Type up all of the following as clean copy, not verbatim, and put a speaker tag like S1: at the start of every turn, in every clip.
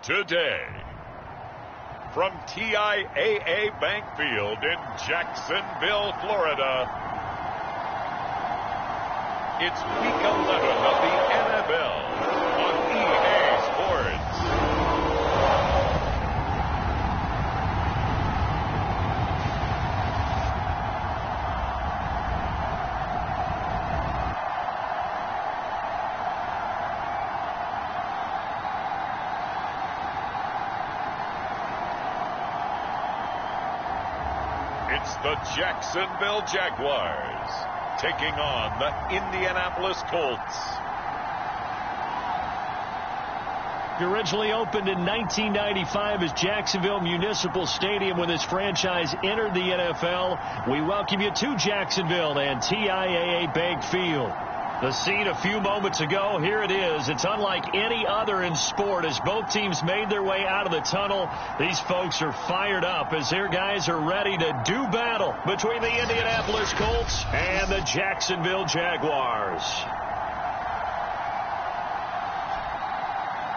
S1: today. From TIAA Bank Field in Jacksonville, Florida, it's Week 11 of the NFL on EA Sports. It's the Jacksonville Jaguars taking on the Indianapolis Colts.
S2: It originally opened in 1995 as Jacksonville Municipal Stadium when this franchise entered the NFL. We welcome you to Jacksonville and TIAA Bank Field. The scene a few moments ago, here it is. It's unlike any other in sport as both teams made their way out of the tunnel. These folks are fired up as their guys are ready to do battle between the Indianapolis Colts and the Jacksonville Jaguars.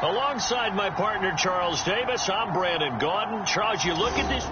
S2: Alongside my partner, Charles Davis, I'm Brandon Gaudin. Charles, you look at this.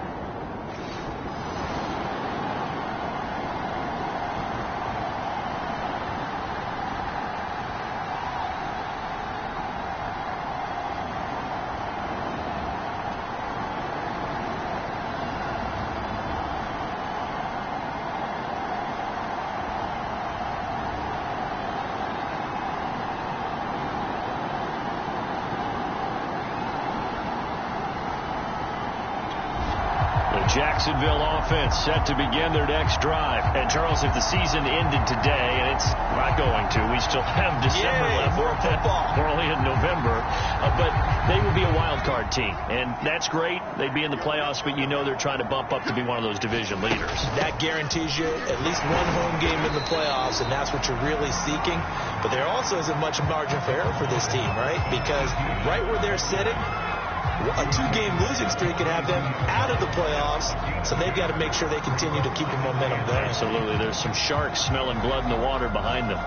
S2: Jacksonville offense set to begin their next drive. And, Charles, if the season ended today, and it's not going to, we still have December left.
S3: More football.
S2: We're only in November. But they would be a wild card team. And that's great. They'd be in the playoffs, but you know they're trying to bump up to be one of those division leaders.
S3: That guarantees you at least one home game in the playoffs, and that's what you're really seeking. But there also isn't much margin for error for this team, right? Because right where they're sitting, a two-game losing streak can have them out of the playoffs, so they've got to make sure they continue to keep the momentum going.
S2: Absolutely. There's some sharks smelling blood in the water behind them.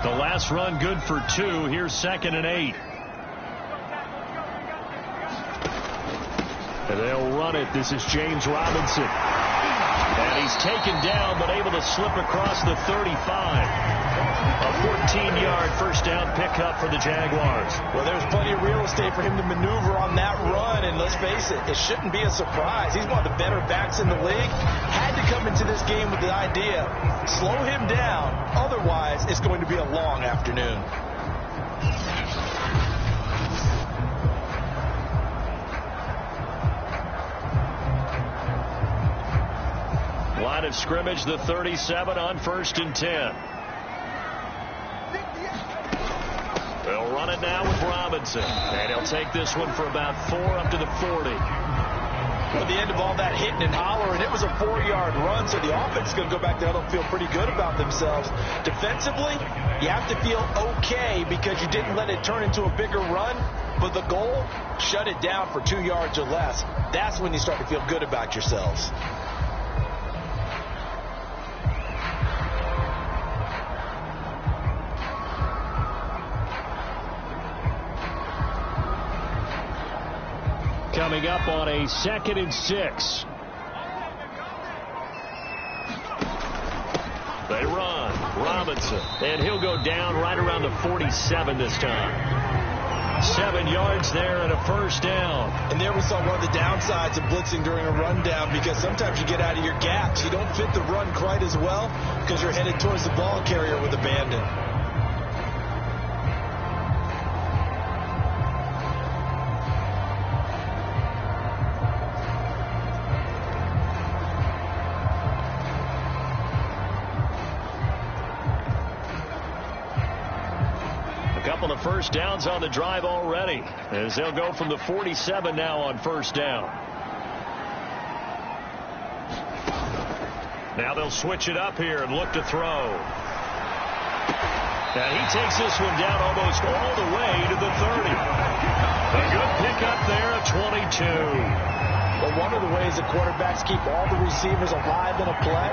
S2: The last run good for 2. Here's 2nd and 8. And they'll run it. This is James Robinson. And he's taken down, but able to slip across the 35. A 14-yard first down pickup for the Jaguars.
S3: Well, there's plenty of real estate for him to maneuver on that run, and let's face it, it shouldn't be a surprise. He's one of the better backs in the league. Had to come into this game with the idea, slow him down, otherwise it's going to be a long afternoon.
S2: Line of scrimmage, the 37 on 1st and 10. They'll run it now with Robinson. And he'll take this one for about 4 up to the 40.
S3: At the end of all that hitting and hollering, it was a 4-yard run, so the offense is going to go back there. They'll feel pretty good about themselves. Defensively, you have to feel okay because you didn't let it turn into a bigger run. But the goal, shut it down for 2 yards or less. That's when you start to feel good about yourselves.
S2: Coming up on a 2nd and 6. They run. Robinson. And he'll go down right around the 47 this time. 7 yards there and a first down.
S3: And there we saw one of the downsides of blitzing during a rundown, because sometimes you get out of your gaps. You don't fit the run quite as well because you're headed towards the ball carrier with abandon.
S2: Couple of first downs on the drive already, as they'll go from the 47 now on first down. Now they'll switch it up here and look to throw. And he takes this one down almost all the way to the 30. A good pickup there at 22.
S3: Well, one of the ways the quarterbacks keep all the receivers alive in a play,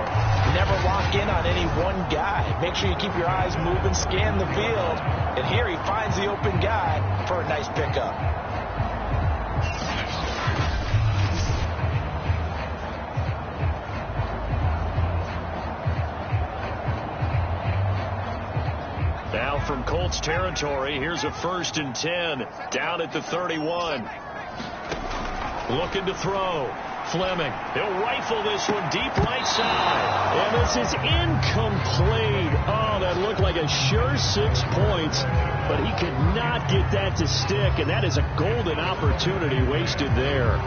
S3: never lock in on any one guy. Make sure you keep your eyes moving, scan the field, And here he finds the open guy for a nice pickup.
S2: Now from Colts territory, here's a 1st and 10 down at the 31. Looking to throw. Fleming. He'll rifle this one deep right side. And this is incomplete. Oh, that looked like a sure 6 points, but he could not get that to stick, and that is a golden opportunity wasted there.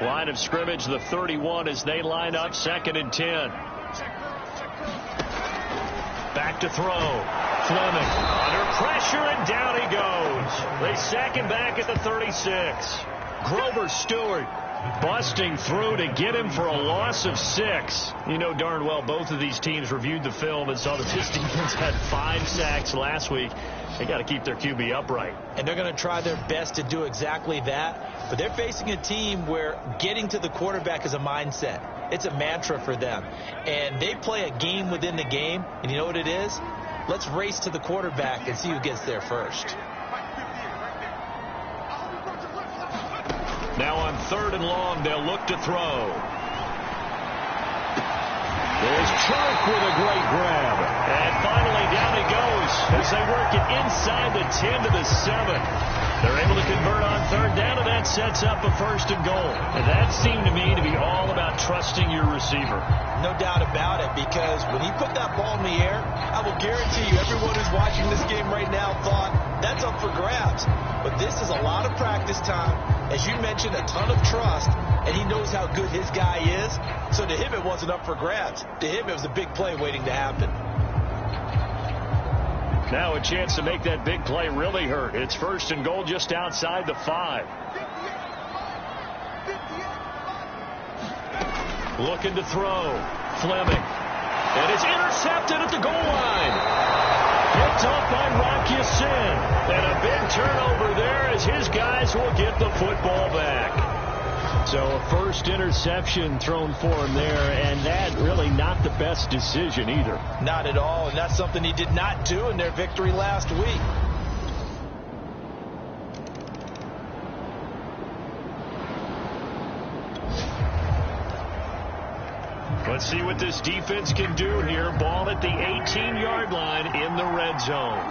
S2: Line of scrimmage, the 31, as they line up 2nd and 10. Back to throw. Fleming under pressure, and down he goes. They sack him back at the 36. Grover Stewart busting through to get him for a loss of 6. You know darn well both of these teams reviewed the film and saw that this defense had 5 sacks last week. They got to keep their QB upright. And they're going to try their best to do exactly that. But they're facing a team where getting to the quarterback is a mindset. It's a mantra for them. And they play a game within the game. And you know what it is? Let's race to the quarterback and see who gets there first. Now on 3rd and long, they'll look to throw. There's Chark with a great grab. And finally down he goes as they work it inside the 10 to the 7. They're able to convert on 3rd down, and that sets up a 1st and goal. And that seemed to me to be all about trusting your receiver. No doubt about it, because when he put that ball in the air, I will guarantee you everyone who's watching this game right now thought that's up for grabs. But this is a lot of practice time. As you mentioned, a ton of trust, and he knows how good his guy is. So to him, it wasn't up for grabs. To him, it was a big play waiting to happen. Now a chance to make that big play really hurt. It's 1st and goal just outside the 5. Looking to throw. Fleming. And it's intercepted at the goal line. Picked off by Rocky Sin. And a big turnover there as his guys will get the football back. So a 1st interception thrown for him there, and that really not the best decision either. Not at all, and that's something he did not do in their victory last week. Let's see what this defense can do here. Ball at the 18-yard line in the red zone.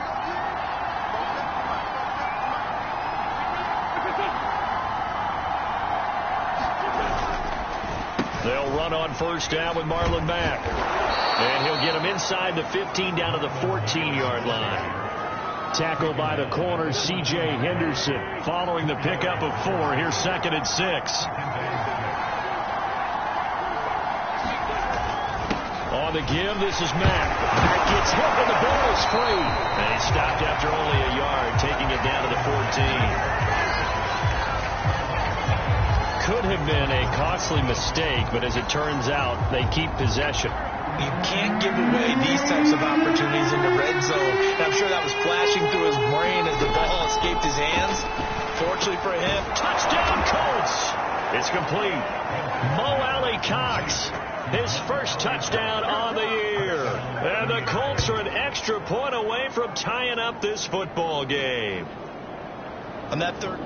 S2: They'll run on 1st down with Marlon Mack. And he'll get him inside the 15 down to the 14-yard line. Tackled by the corner, C.J. Henderson. Following the pickup of 4, here's 2nd and 6. On the give, this is Mack. Mack gets hit and the ball is free. And he stopped after only a yard, taking it down to the 14. Could have been a costly mistake, but as it turns out, they keep possession. You can't give away these types of opportunities in the red zone. And I'm sure that was flashing through his brain as the ball escaped his hands. Fortunately for him, touchdown Colts. It's complete. Mo Alley Cox, his 1st touchdown on the year. And the Colts are an extra point away from tying up this football game. On that 3rd.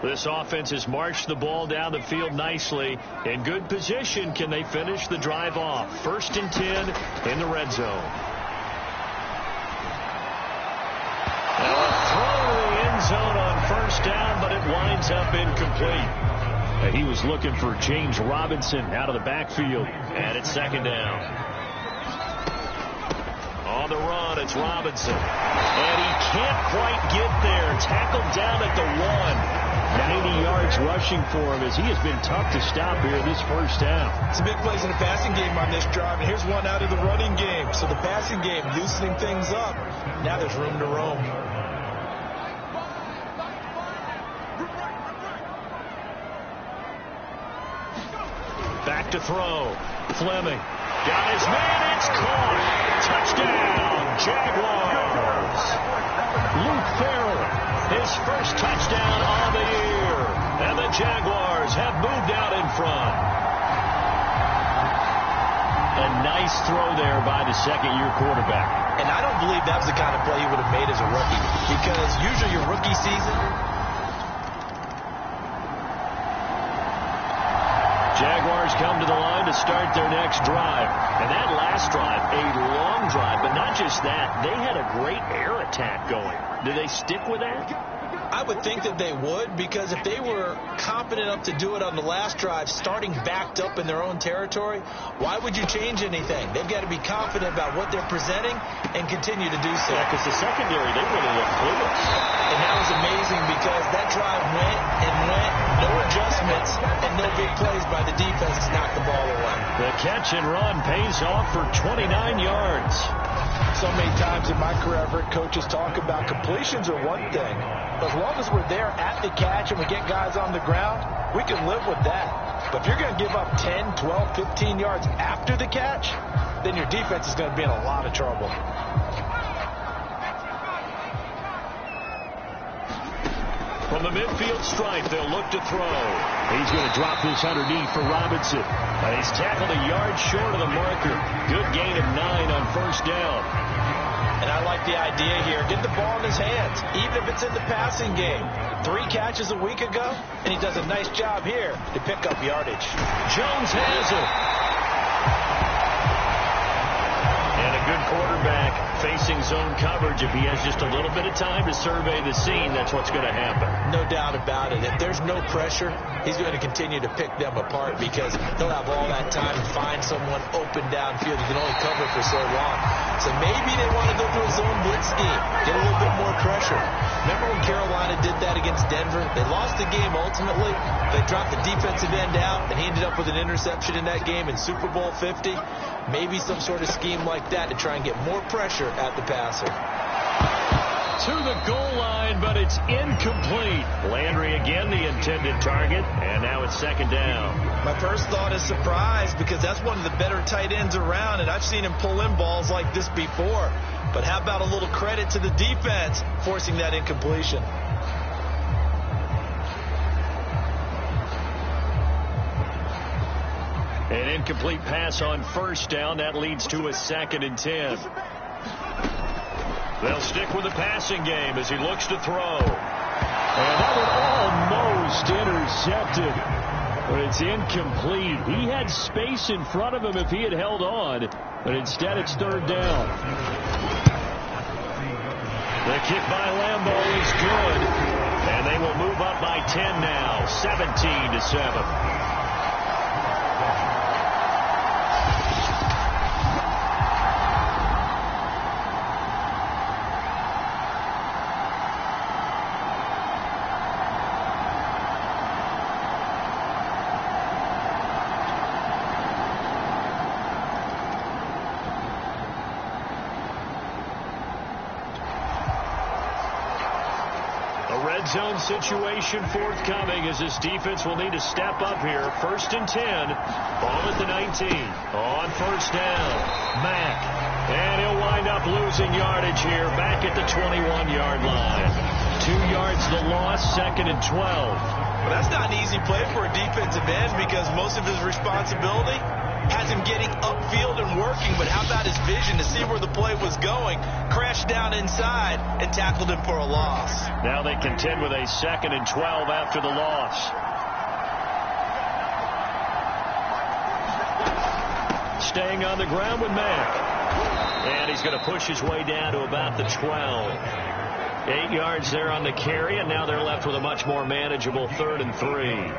S2: This offense has marched the ball down the field nicely. In good position, can they finish the drive off? 1st and 10 in the red zone. Now a throw to the end zone on 1st down, but it winds up incomplete. He was looking for James Robinson out of the backfield, and it's 2nd down. On the run, it's Robinson. And he can't quite get there. Tackled down at the 1. 90 yards rushing for him as he has been tough to stop here this 1st down. Some big plays in the passing game on this drive, and here's one out of the running game. So the passing game loosening things up. Now there's room to roam. Back to throw. Fleming. Got his man. It's first touchdown on the year. And the Jaguars have moved out in front. A nice throw there by the second-year quarterback.
S3: And I don't believe that was the kind of play he would have made as a rookie. Because usually your rookie season...
S2: Jaguars come to the line to start their next drive. And that last drive, a long drive. But not just that, they had a great air attack going. Do they stick with that?
S3: I would think that they would, because if they were confident enough to do it on the last drive, starting backed up in their own territory, why would you change anything? They've got to be confident about what they're presenting and continue to do so.
S2: Yeah, because the secondary, they really looked clueless.
S3: And that was amazing because that drive went and went, no adjustments, and no big plays by the defense to knock the ball away.
S2: The catch and run pays off for 29 yards.
S3: So many times in my career, I've heard coaches talk about completions are one thing. But as long as we're there at the catch and we get guys on the ground, we can live with that. But if you're going to give up 10, 12, 15 yards after the catch, then your defense is going to be in a lot of trouble.
S2: From the midfield stripe, they'll look to throw. He's going to drop this underneath for Robinson. He's tackled a yard short of the marker. Good gain of 9 on first down.
S3: And I like the idea here. Get the ball in his hands, even if it's in the passing game. 3 catches a week ago, and he does a nice job here to pick up yardage.
S2: Jones has it. And a good quarterback facing zone coverage. If he has just a little bit of time to survey the scene, that's what's going to happen.
S3: No doubt about it. If there's no pressure, he's going to continue to pick them apart because he'll have all that time to find someone open downfield. He can only cover for so long. So maybe they want to go to a zone blitz scheme, get a little bit more pressure. Remember when Carolina did that against Denver? They lost the game ultimately. They dropped the defensive end out, and he ended up with an interception in that game in Super Bowl 50. Maybe some sort of scheme like that to try and get more pressure at the passer.
S2: To the goal line, but it's incomplete. Landry again the intended target, and now it's second down.
S3: My first thought is surprise because that's one of the better tight ends around, and I've seen him pull in balls like this before. But how about a little credit to the defense forcing that incompletion?
S2: An incomplete pass on first down. That leads to a 2nd and 10. They'll stick with the passing game as he looks to throw. And that one almost intercepted. But it's incomplete. He had space in front of him if he had held on. But instead it's 3rd down. The kick by Lambeau is good. And they will move up by 10 now. 17-7. Zone situation forthcoming as this defense will need to step up here. 1st and 10. Ball at the 19. On first down. Mack. And he'll wind up losing yardage here back at the 21-yard line. 2 yards the loss, 2nd and 12.
S3: Well, that's not an easy play for a defensive end because most of his responsibility has him getting upfield and working, but how about his vision to see where the play was going, crashed down inside, and tackled him for a loss.
S2: Now they contend with a 2nd and 12 after the loss. Staying on the ground with Mack. And he's going to push his way down to about the 12. 8 yards there on the carry, and now they're left with a much more manageable 3rd and 3.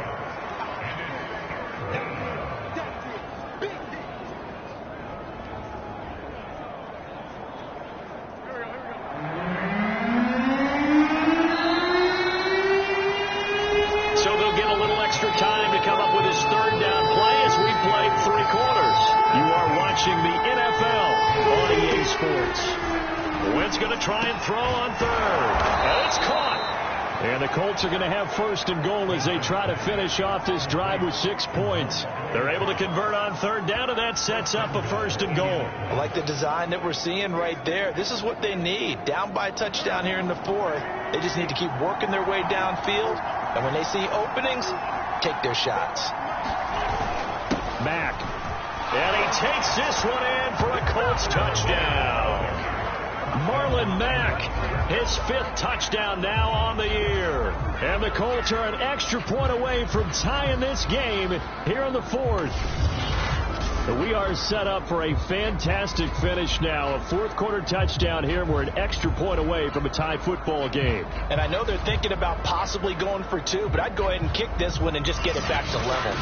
S2: Wentz going to try and throw on 3rd. And it's caught. And the Colts are going to have first and goal as they try to finish off this drive with 6 points. They're able to convert on third down, and that sets up a first and goal.
S3: I like the design that we're seeing right there. This is what they need. Down by a touchdown here in the fourth. They just need to keep working their way downfield. And when they see openings, take their shots.
S2: Mack. And he takes this one in for a Colts touchdown. Marlon Mack, his 5th touchdown now on the year. And the Colts are an extra point away from tying this game here in the 4th. We are set up for a fantastic finish now. A 4th quarter touchdown here. We're an extra point away from a tie football game.
S3: And I know they're thinking about possibly going for 2, but I'd go ahead and kick this one and just get it back to level.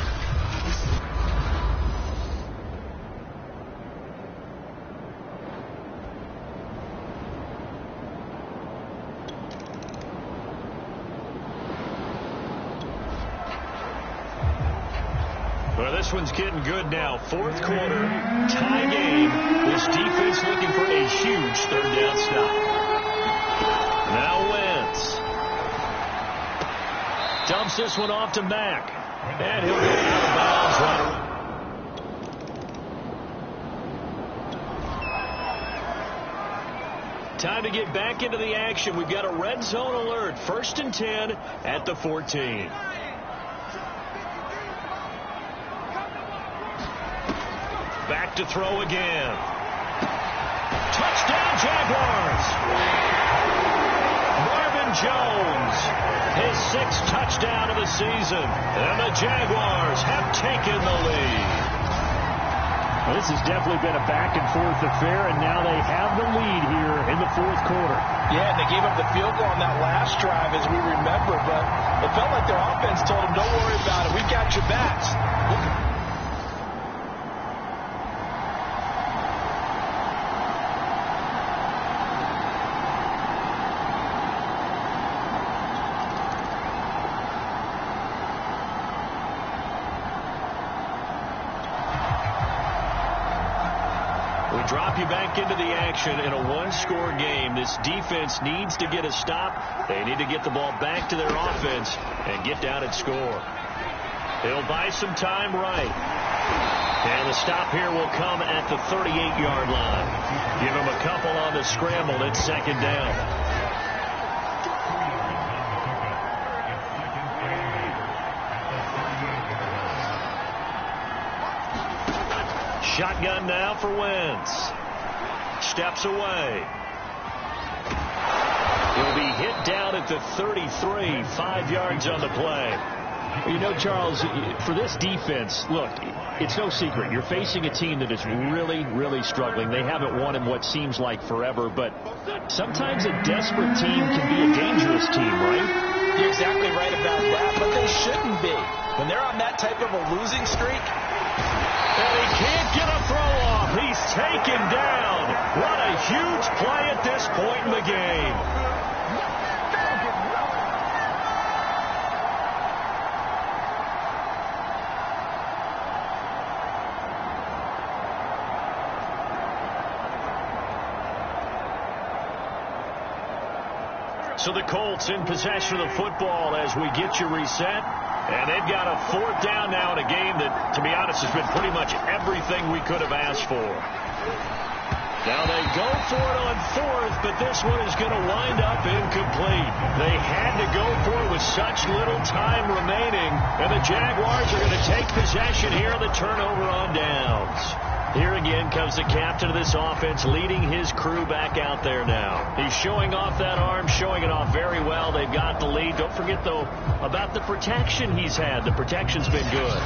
S2: Well, this one's getting good now. 4th quarter, tie game. This defense looking for a huge third down stop. Now Wentz. Dumps this one off to Mack. And he'll go out of bounds. Time to get back into the action. We've got a red zone alert. 1st and 10 at the 14. Back to throw again. Touchdown, Jaguars. Marvin Jones, his 6th touchdown of the season. And the Jaguars have taken the lead. Well, this has definitely been a back-and-forth affair, and now they have the lead here in the 4th quarter.
S3: Yeah, and they gave up the field goal on that last drive, as we remember, but it felt like their offense told them, don't worry about it, we got your backs.
S2: Drop you back into the action in a one-score game. This defense needs to get a stop. They need to get the ball back to their offense and get down and score. They'll buy some time right. And the stop here will come at the 38-yard line. Give them a couple on the scramble. It's 2nd down. Shotgun now for Wentz. Steps away. He'll be hit down at the 33, 5 yards on the play. You know, Charles, for this defense, look, it's no secret. You're facing a team that is really, really struggling. They haven't won in what seems like forever, but sometimes a desperate team can be a dangerous team, right?
S3: You're exactly right about that, but they shouldn't be. When they're on that type of a losing streak,
S2: and he can't get a throw off. He's taken down. What a huge play at this point in the game. So the Colts in possession of the football as we get you reset. And they've got a 4th down now in a game that, to be honest, has been pretty much everything we could have asked for. Now they go for it on 4th, but this one is going to wind up incomplete. They had to go for it with such little time remaining, and the Jaguars are going to take possession here on the turnover on downs. Here again comes the captain of this offense, leading his crew back out there now. He's showing off that arm, showing it off very well. They've got the lead. Don't forget, though, about the protection he's had. The protection's been good.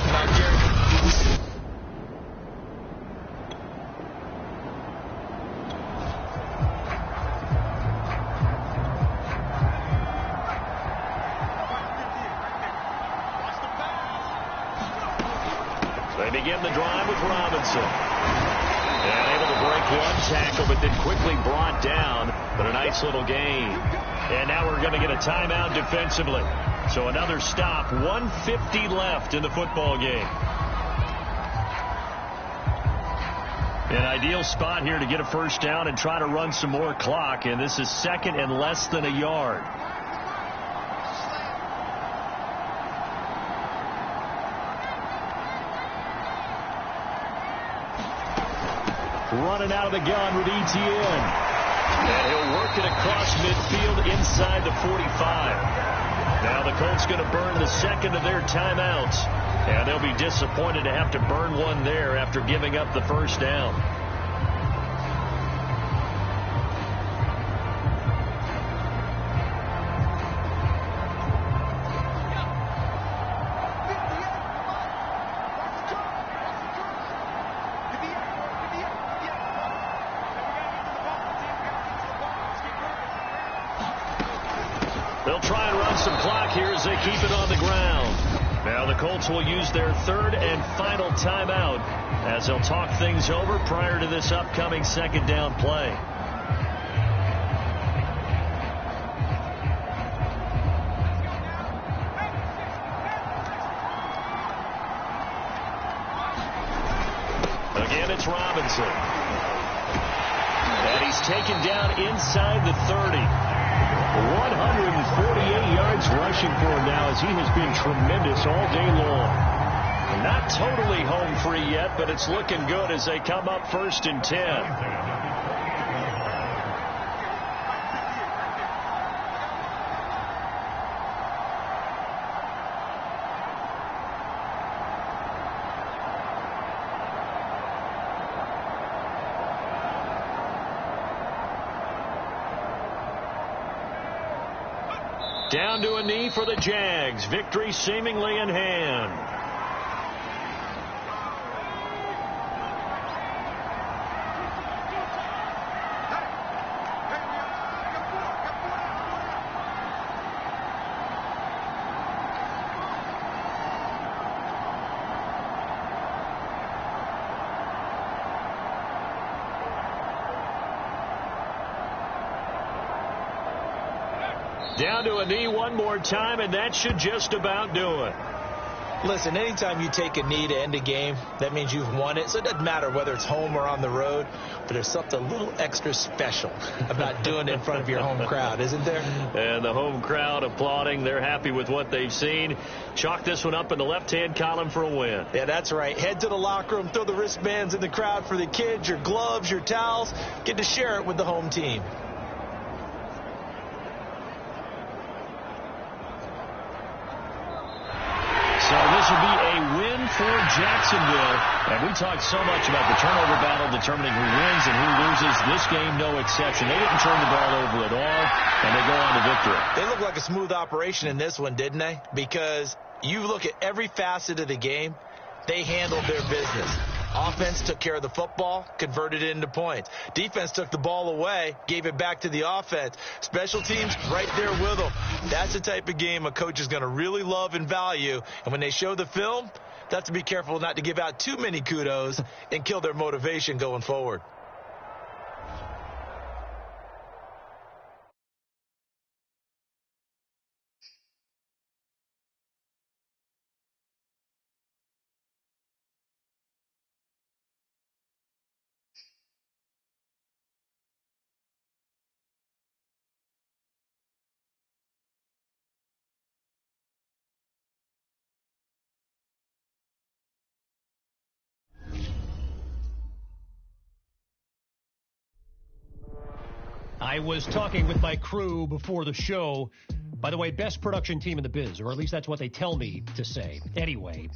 S2: They begin the drive with Robinson. And able to break one tackle, but then quickly brought down. But a nice little gain. And now we're going to get a timeout defensively. So another stop. 1:50 left in the football game. An ideal spot here to get a first down and try to run some more clock. And this is 2nd and less than a yard. running out of the gun with Etienne. And he'll work it across midfield inside the 45. Now the Colts going to burn the second of their timeouts. And they'll be disappointed to have to burn one there after giving up the first down. They'll try and run some clock here as they keep it on the ground. Now the Colts will use their third and final timeout as they'll talk things over prior to this upcoming second down play. Again, it's Robinson. And he's taken down inside the 30. 148 yards rushing for him now as he has been tremendous all day long. Not totally home free yet, but it's looking good as they come up 1st and 10. Down to a knee for the Jags. Victory seemingly in hand. Down to a knee one more time, and that should just about do it.
S3: Listen, anytime you take a knee to end a game, that means you've won it. So it doesn't matter whether it's home or on the road, but there's something a little extra special about doing it in front of your home crowd, isn't there?
S2: And the home crowd applauding. They're happy with what they've seen. Chalk this one up in the left-hand column for a win.
S3: Yeah, that's right. Head to the locker room, throw the wristbands in the crowd for the kids, your gloves, your towels. Get to share it with the home team.
S2: So this will be a win for Jacksonville. And we talked so much about the turnover battle determining who wins and who loses. This game, no exception. They didn't turn the ball over at all, and they go on to victory.
S3: They look like a smooth operation in this one, didn't they? Because you look at every facet of the game, they handled their business. Offense took care of the football, converted it into points. Defense took the ball away, gave it back to the offense. Special teams right there with them. That's the type of game a coach is going to really love and value. And when they show the film, they have to be careful not to give out too many kudos and kill their motivation going forward.
S4: I was talking with my crew before the show. By the way, best production team in the biz, or at least that's what they tell me to say. Anyway,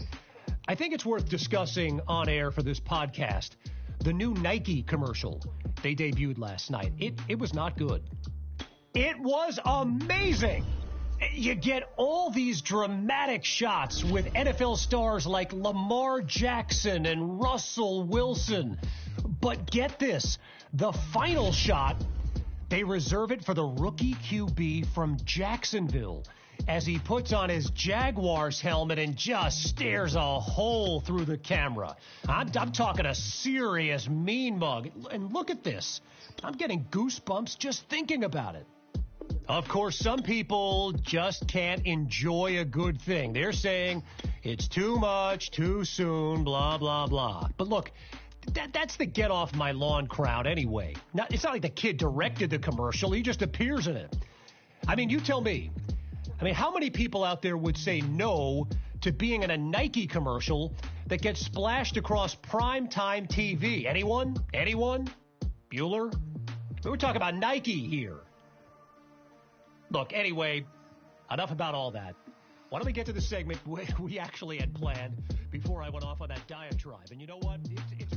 S4: I think it's worth discussing on air for this podcast the new Nike commercial they debuted last night. It was not good. It was amazing. You get all these dramatic shots with NFL stars like Lamar Jackson and Russell Wilson. But get this, the final shot, they reserve it for the rookie QB from Jacksonville as he puts on his Jaguars helmet and just stares a hole through the camera. I'm talking a serious mean mug. And look at this. I'm getting goosebumps just thinking about it. Of course, some people just can't enjoy a good thing. They're saying it's too much, too soon, blah, blah, blah. But look, that's the get off my lawn crowd anyway. Now, it's not like the kid directed the commercial. He just appears in it. I mean, you tell me. I mean, how many people out there would say no to being in a Nike commercial that gets splashed across primetime TV? Anyone? Anyone? Bueller? We were talking about Nike here. Look, anyway, enough about all that. Why don't we get to the segment we actually had planned before I went off on that diatribe? And you know what? It's